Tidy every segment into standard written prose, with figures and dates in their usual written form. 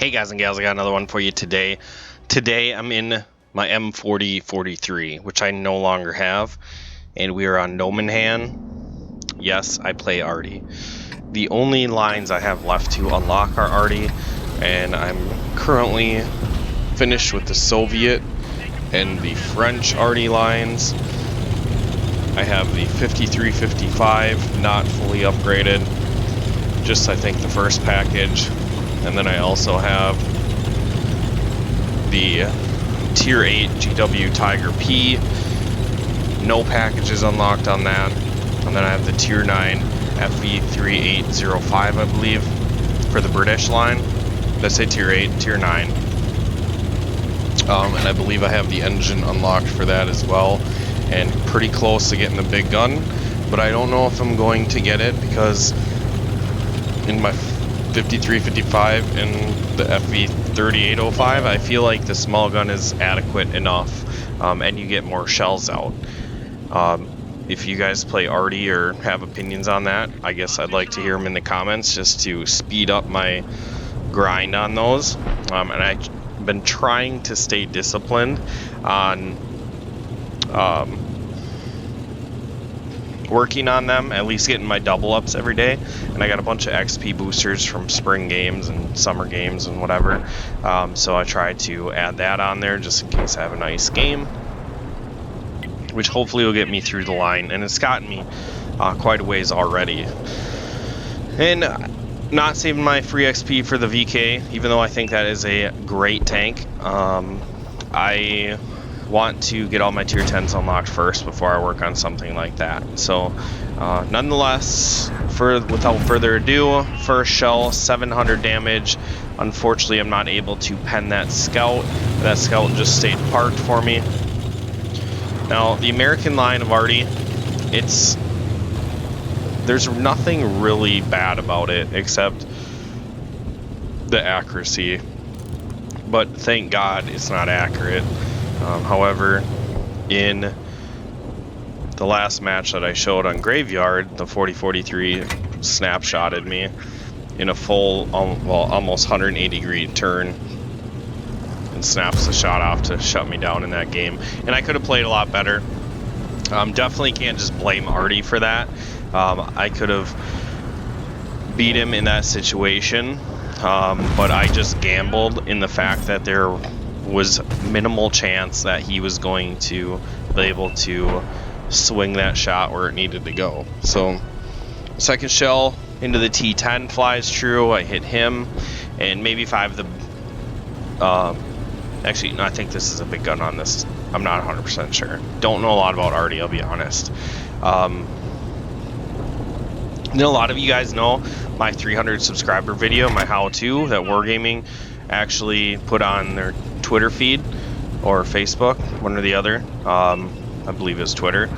Hey guys and gals, I got another one for you today. Today I'm in my M4043, which I no longer have, and we are on Nomonhan. Yes, I play Arty. The only lines I have left to unlock are Arty, and I'm currently finished with the Soviet and the French Arty lines. I have the 5355, not fully upgraded, just I think the first package. And then I also have the Tier 8 GW Tiger P. No packages unlocked on that. And then I have the Tier 9 FV3805, I believe, for the British line. Did I say Tier 8? Tier 9. And I believe I have the engine unlocked for that as well. And pretty close to getting the big gun. But I don't know if I'm going to get it because in my 5355 and the FV3805, I feel like the small gun is adequate enough, and you get more shells out. If you guys play Arty or have opinions on that, I guess I'd like to hear them in the comments just to speed up my grind on those. And I've been trying to stay disciplined on working on them, at least getting my double ups every day. And I got a bunch of XP boosters from spring games and summer games and whatever, so I tried to add that on there just in case I have a nice game, which hopefully will get me through the line, and it's gotten me quite a ways already. And not saving my free XP for the VK, even though I think that is a great tank. I want to get all my tier 10s unlocked first before I work on something like that. So nonetheless, without further ado, first shell, 700 damage. Unfortunately, I'm not able to pen that scout. That scout just stayed parked for me. Now, the American line of Arty, there's nothing really bad about it except the accuracy. But thank God it's not accurate. However, in the last match that I showed on Graveyard, the 4043 snapshotted me in a full, almost 180-degree turn and snaps the shot off to shut me down in that game. And I could have played a lot better. Definitely can't just blame Arty for that. I could have beat him in that situation, but I just gambled in the fact that there was minimal chance that he was going to be able to swing that shot where it needed to go. So second shell into the T10 flies true. I hit him, and maybe 5 of the actually no, I think this is a big gun on this. I'm not 100% sure. Don't know a lot about Arty, I'll be honest. And a lot of you guys know my 300 subscriber video, my how-to that Wargaming actually put on their Twitter feed or Facebook, one or the other. I believe it was Twitter.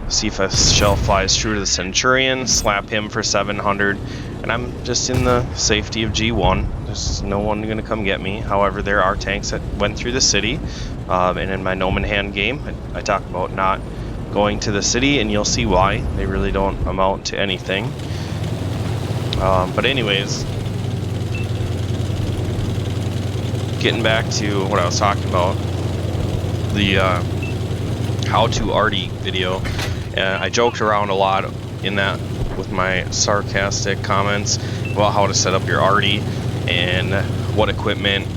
See if a shell flies true to the Centurion, slap him for 700, and I'm just in the safety of G1. There's no one going to come get me. However, there are tanks that went through the city, and in my Nomonhan game, I talk about not going to the city, and you'll see why. They really don't amount to anything. But anyways, getting back to what I was talking about, the how to Arty video. I joked around a lot in that with my sarcastic comments about how to set up your Arty and what equipment,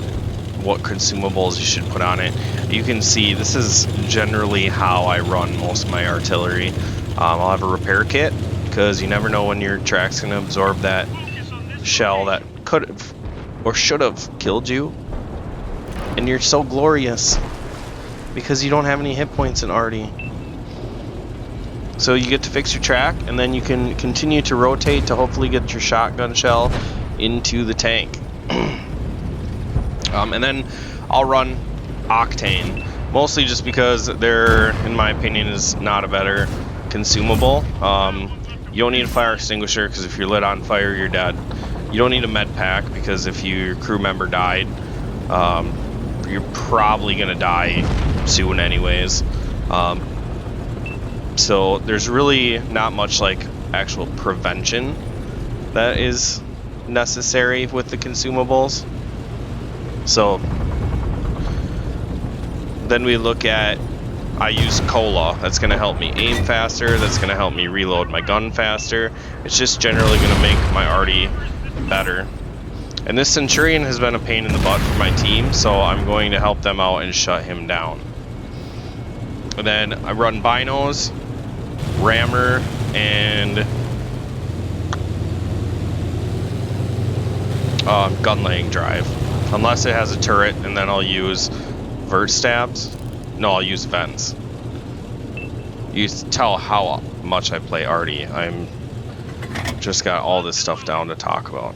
what consumables you should put on it. You can see this is generally how I run most of my artillery. I'll have a repair kit because you never know when your track's going to absorb that shell that could have or should have killed you. And you're so glorious because you don't have any hit points in Arty. So you get to fix your track, and then you can continue to rotate to hopefully get your shotgun shell into the tank. And then I'll run Octane, mostly just because there, in my opinion, is not a better consumable. You don't need a fire extinguisher because if you're lit on fire, you're dead. You don't need a med pack because if your crew member died, you're probably gonna die soon anyways. So there's really not much like actual prevention that is necessary with the consumables. So then we look at, I use Cola. That's going to help me aim faster. That's going to help me reload my gun faster. It's just generally going to make my Arty better. And this Centurion has been a pain in the butt for my team, so I'm going to help them out and shut him down. And then I run binos, rammer, and gun laying drive. Unless it has a turret, and then I'll use vert stabs. No, I'll use vents. You tell how much I play Arty. I'm just got all this stuff down to talk about.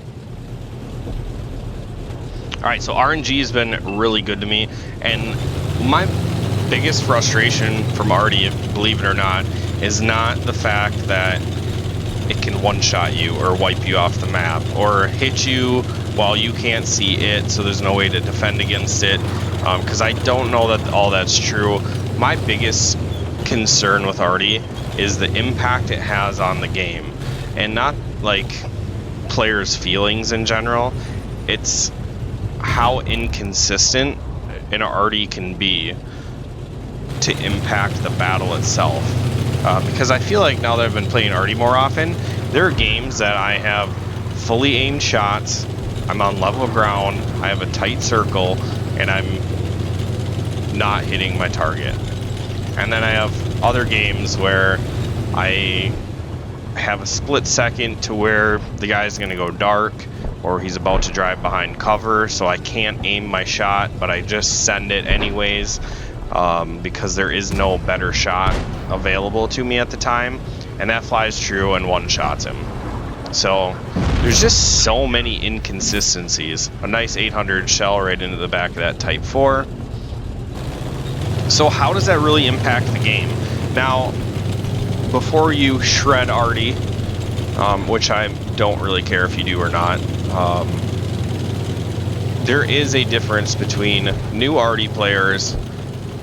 Alright, so RNG has been really good to me, and my biggest frustration from Arty, believe it or not, is not the fact that it can one-shot you or wipe you off the map or hit you while you can't see it, so there's no way to defend against it, because I don't know that all that's true. My biggest concern with Arty is the impact it has on the game, and not like players' feelings in general. It's how inconsistent an Arty can be to impact the battle itself. Because I feel like now that I've been playing Arty more often, there are games that I have fully aimed shots, I'm on level ground, I have a tight circle, and I'm not hitting my target. And then I have other games where I have a split second to where the guy's going to go dark, or he's about to drive behind cover, so I can't aim my shot, but I just send it anyways, because there is no better shot available to me at the time, and that flies true and one-shots him. So there's just so many inconsistencies. A nice 800 shell right into the back of that Type 4. So how does that really impact the game? Now, before you shred Arty, which I don't really care if you do or not, there is a difference between new Arty players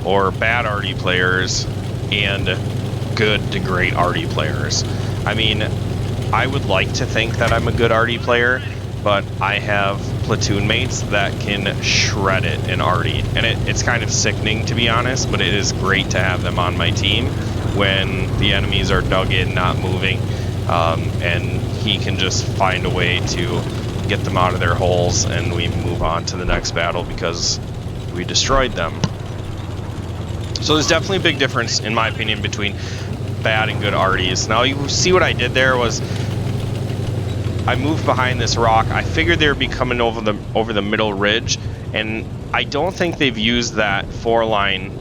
or bad Arty players and good to great Arty players. I mean, I would like to think that I'm a good Arty player, but I have platoon mates that can shred it in Arty, and it's kind of sickening, to be honest, but it is great to have them on my team when the enemies are dug in, not moving, and he can just find a way to get them out of their holes, and we move on to the next battle because we destroyed them. So there's definitely a big difference, in my opinion, between bad and good Artys. Now you see what I did there was I moved behind this rock. I figured they would be coming over the middle ridge, and I don't think they've used that 4-line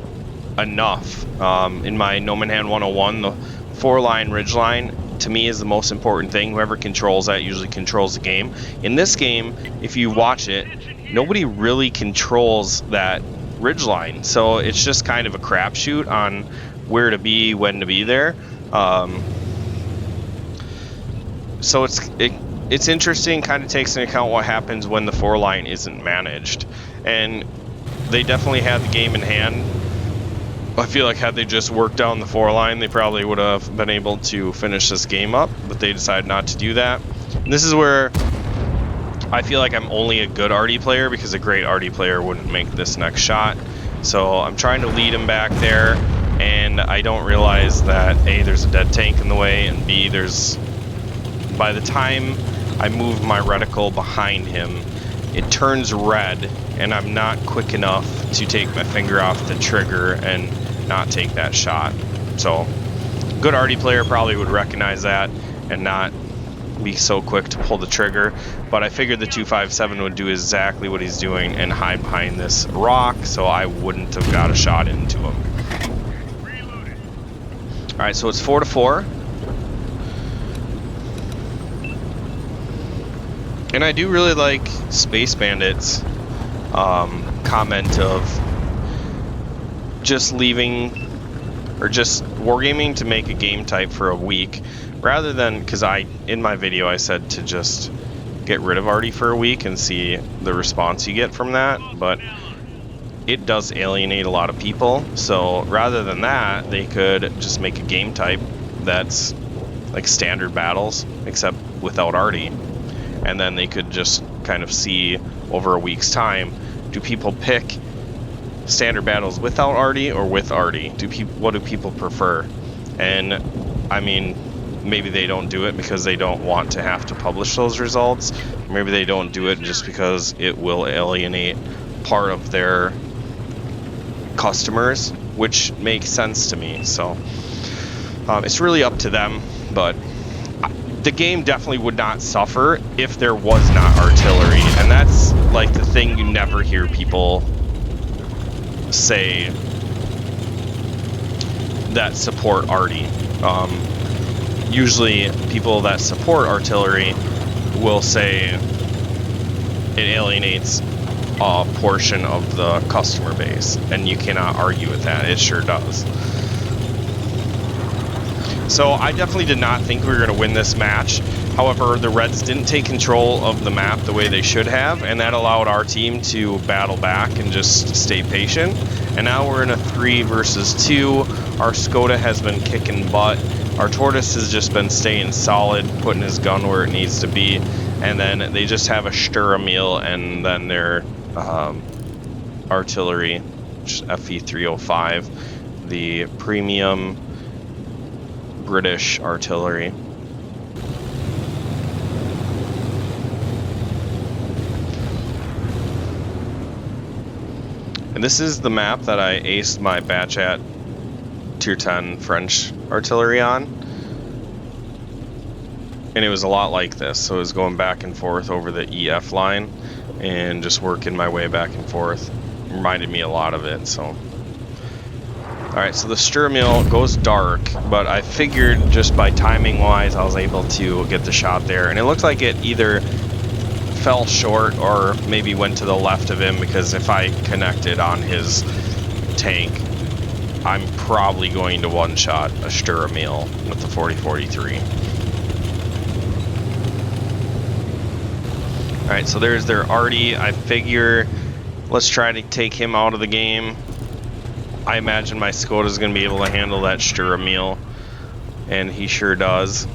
enough. In my Nomonhan 101, the 4-line ridge line to me is the most important thing. Whoever controls that usually controls the game. In this game, if you watch it, nobody really controls that ridge line, so it's just kind of a crapshoot on where to be, when to be there. So it's interesting, kind of takes into account what happens when the 4-line isn't managed, and they definitely had the game in hand. I feel like had they just worked down the 4-line, they probably would have been able to finish this game up, but they decided not to do that. And this is where I feel like I'm only a good Arty player, because a great Arty player wouldn't make this next shot. So I'm trying to lead him back there, and I don't realize that A, there's a dead tank in the way, and B, by the time I move my reticle behind him, it turns red, and I'm not quick enough to take my finger off the trigger and not take that shot. So good Arty player probably would recognize that and not be so quick to pull the trigger, but I figured the 257 would do exactly what he's doing and hide behind this rock, so I wouldn't have got a shot into him. Alright, so it's 4-4. And I do really like Space Bandit's comment of just leaving, or just wargaming to make a game type for a week, rather than, because in my video I said to just get rid of Arty for a week and see the response you get from that, but it does alienate a lot of people. So rather than that, they could just make a game type that's like standard battles, except without Arty. And then they could just kind of see over a week's time, Do people pick standard battles without Arty or with Arty? What do people prefer? And I mean, maybe they don't do it because they don't want to have to publish those results. Maybe they don't do it just because it will alienate part of their customers, which makes sense to me. So it's really up to them, but the game definitely would not suffer if there was not artillery, and that's like the thing you never hear people say that support Arty. Usually people that support artillery will say it alienates a portion of the customer base, and you cannot argue with that. It sure does. So I definitely did not think we were going to win this match. However, the Reds didn't take control of the map the way they should have, and that allowed our team to battle back and just stay patient. And now we're in a 3 versus 2. Our Skoda has been kicking butt. Our Tortoise has just been staying solid, putting his gun where it needs to be. And then they just have a Sturmil and then their artillery, which is FE305, the premium British artillery. And this is the map that I aced my batch at Tier 10 French artillery on. And it was a lot like this. So it was going back and forth over the EF line and just working my way back and forth. Reminded me a lot of it, so. Alright, so the Sturmil goes dark, but I figured just by timing wise I was able to get the shot there. And it looks like it either fell short or maybe went to the left of him, because if I connected on his tank, I'm probably going to one-shot a Sturmil with the 40-43. Alright, so there's their Arty. I figure let's try to take him out of the game. I imagine my Skoda is going to be able to handle that Sturmil, and he sure does.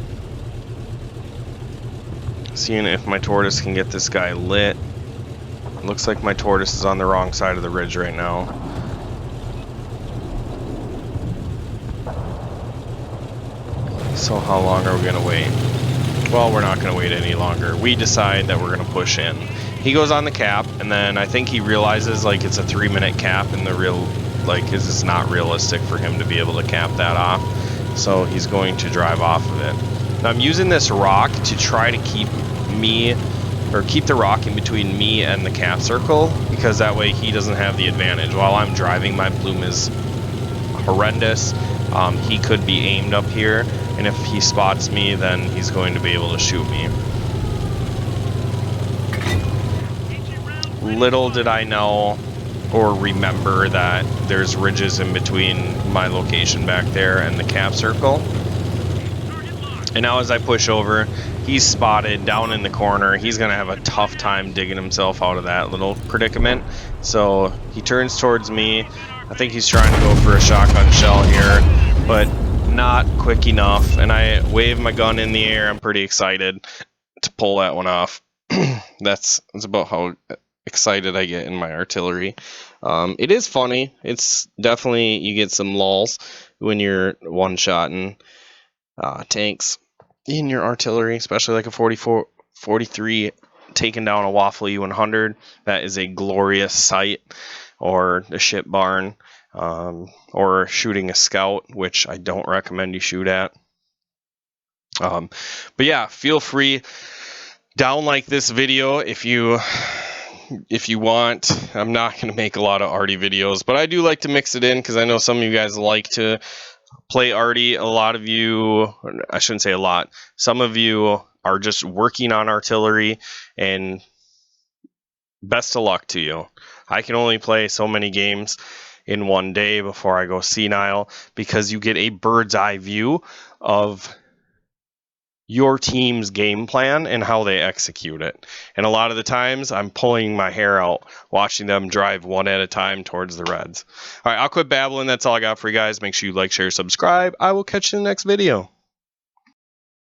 Seeing if my Tortoise can get this guy lit. Looks like my Tortoise is on the wrong side of the ridge right now. So how long are we going to wait? Well, we're not going to wait any longer. We decide that we're going to push in. He goes on the cap, and then I think he realizes like it's a 3-minute cap, and the real, like, it's not realistic for him to be able to cap that off. So he's going to drive off of it. Now I'm using this rock to try to keep the rock in between me and the cap circle, because that way he doesn't have the advantage. While I'm driving, my plume is horrendous. He could be aimed up here, and if he spots me, then he's going to be able to shoot me. Little did I know or remember that there's ridges in between my location back there and the cap circle. And now as I push over, he's spotted down in the corner. He's going to have a tough time digging himself out of that little predicament. So he turns towards me. I think he's trying to go for a shotgun shell here, but not quick enough. And I wave my gun in the air. I'm pretty excited to pull that one off. That's about how excited I get in my artillery. It is funny. It's definitely, you get some lulls when you're one-shotting tanks in your artillery, especially like a 43 taking down a Waffle U100. That is a glorious sight. Or a ship barn, or shooting a scout, which I don't recommend you shoot at. But yeah, feel free, down like this video if you want. I'm not going to make a lot of Arty videos, but I do like to mix it in because I know some of you guys like to play Arty. A lot of you, I shouldn't say a lot, some of you are just working on artillery, and best of luck to you. I can only play so many games in one day before I go senile, because you get a bird's eye view of your team's game plan and how they execute it. And a lot of the times I'm pulling my hair out watching them drive one at a time towards the Reds. All right, I'll quit babbling. That's all I got for you guys. Make sure you like, share, subscribe. I will catch you in the next video.